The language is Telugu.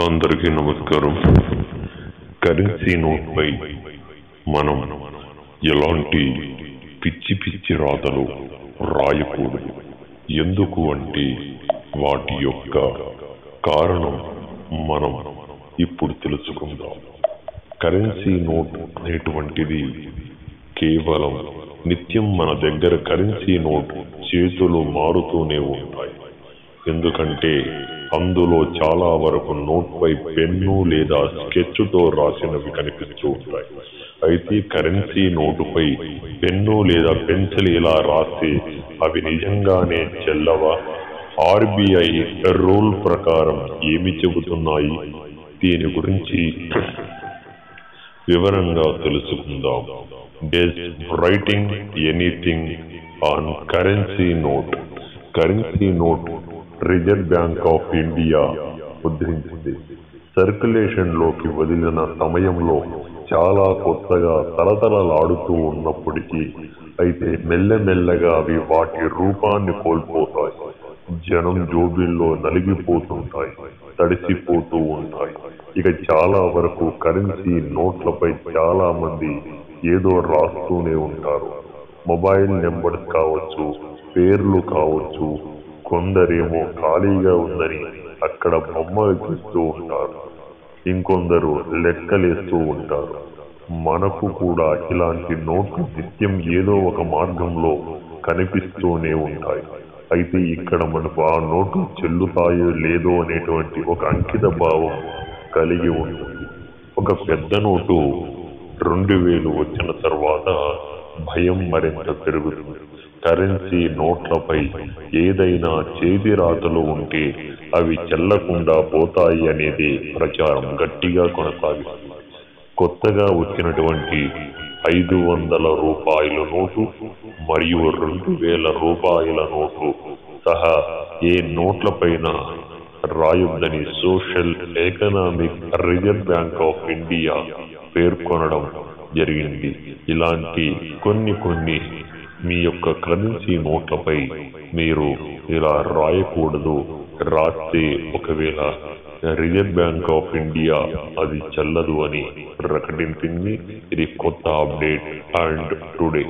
అందరికీ నమస్కారం. కరెన్సీ నోట్ పై మనం ఎలాంటి పిచ్చి పిచ్చి రాతలు రాయకూడదు. ఎందుకు అంటే వాటి యొక్క కారణం మనం ఇప్పుడు తెలుసుకుందాం. కరెన్సీ నోట్ అనేటువంటిది కేవలం నిత్యం మన దగ్గర కరెన్సీ నోట్ చేతులు మారుతూనే ఉంటాయి. ఎందుకంటే అందులో చాలా వరకు నోట్ పై పెన్ను లేదా స్కెచ్తో రాసినవి కనిపిస్తూ ఉంటాయి. అయితే కరెన్సీ నోటుపై పెన్ను లేదా పెన్సిల్ ఇలా రాస్తే అవి నిజంగానే చెల్లవా? ఆర్బిఐ రూల్ ప్రకారం ఏమి చెబుతున్నాయి? దీని గురించి వివరంగా తెలుసుకుందాం. Does writing anything on currency note? Currency note reserve bank of India ముద్రించింది. సర్క్యులేషన్ లోకి వదిలిన సమయంలో చాలా కొత్తగా తలతలలాడుతూ ఉన్నప్పటికీ అయితే మెల్లమెల్లగా అవి వాటి రూపాన్ని కోల్పోతాయి. జనం జోబిల్లో నలిగిపోతుంటాయి, తడిసిపోతూ ఉంటాయి. ఇక చాలా వరకు కరెన్సీ నోట్లపై చాలా మంది ఏదో రాస్తూనే ఉంటారు. మొబైల్ నెంబర్స్ కావచ్చు, పేర్లు కావచ్చు. కొందరేమో ఖాళీగా ఉందని అక్కడ బొమ్మలు గీస్తూ ఉంటారు, ఇంకొందరు లెక్కలేస్తూ ఉంటారు. మనకు కూడా ఇలాంటి నోట్లు నిత్యం ఏదో ఒక మార్గంలో కనిపిస్తూనే ఉంటాయి. అయితే ఇక్కడ మనకు ఆ నోట్లు చెల్లుతాయో లేదో అనేటువంటి ఒక అంకిత భావం కలిగి ఉంటుంది. ఒక పెద్ద నోటు 2000 వచ్చిన తర్వాత భయం మరింత పెరుగుతుంది. కరెన్సీ నోట్లపై ఏదైనా చేతి రాతలు ఉంటే అవి చెల్లకుండా పోతాయి అనేది ప్రచారం గట్టిగా కొనసాగుతుంది. కొత్తగా వచ్చినటువంటి 500 రూపాయల నోటు మరియు 2000 రూపాయల నోటు సహా ఏ నోట్లపైన రాయొద్దని social economic reserve bank of India పేర్కొనడం జరిగింది. ఇలాంటి కొన్ని మీ యొక్క కరెన్సీ నోట్లపై మీరు ఇలా రాయకూడదు. రాస్తే ఒకవేళ రిజర్వ్ బ్యాంక్ ఆఫ్ ఇండియా అది చెల్లదు అని ప్రకటించింది. ఇది కొత్త అప్డేట్ అండ్ టుడే.